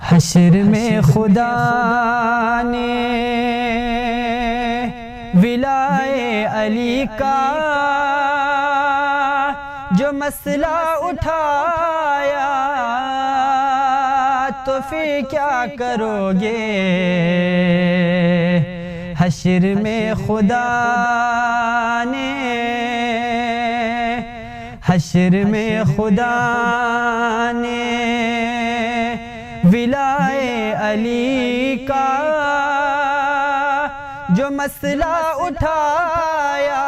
حشر میں خدا نے ولائے علی کا جو مسئلہ اٹھایا تو پھر کیا کرو گے؟ حشر میں خدا نے حشر میں خدا نے ولائے علی کا جو مسئلہ اٹھایا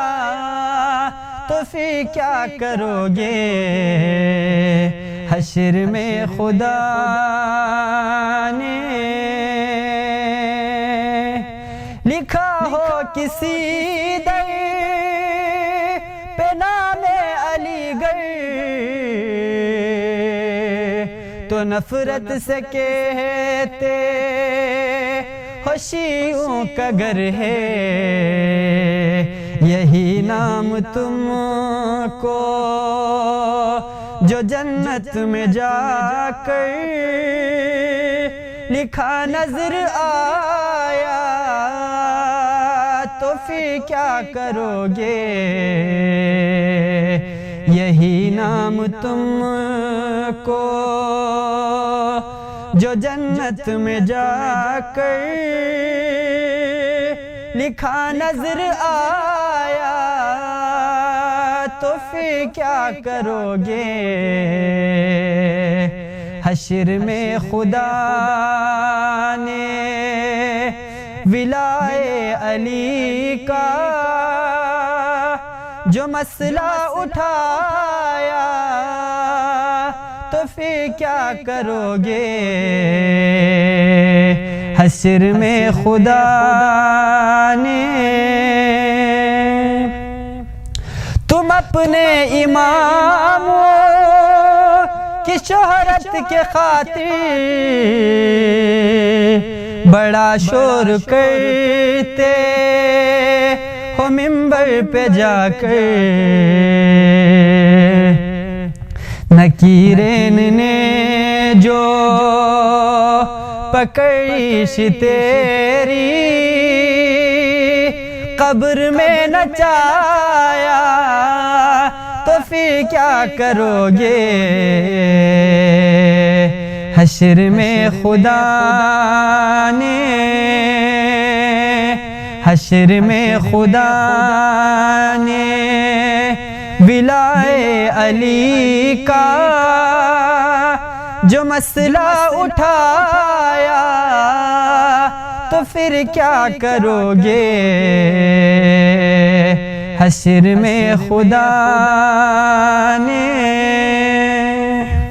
تو پھر کیا کرو گے؟ حشر میں خدا نے لکھا ہو کسی در پہ نام علی گڑھ تو نفرت سے کہتے ہو شیعوں کا گھر ہے، یہی نام تم کو جو جنت میں جا کر لکھا نظر آیا تو پھر کیا کرو گے؟ یہی نام تم کو جو جنت میں جا کر لکھا نظر آیا تو پھر کیا کرو گے؟ حشر میں خدا نے ولائے علی کا جو مسئلہ اٹھایا تو پھر کیا کرو گے؟ حشر میں خدا نے تم اپنے اماموں کی شہرت کے خاطر بڑا شور کرتے ہو ممبر پہ جا کر، نکیرین نے جو پکڑیش تیری قبر میں نچایا تو پھر کیا کرو گے؟ حشر میں خدا نے حشر میں خدا نے ولائے علی کا جو مسئلہ اٹھایا تو پھر کیا کرو گے؟ حشر میں خدا نے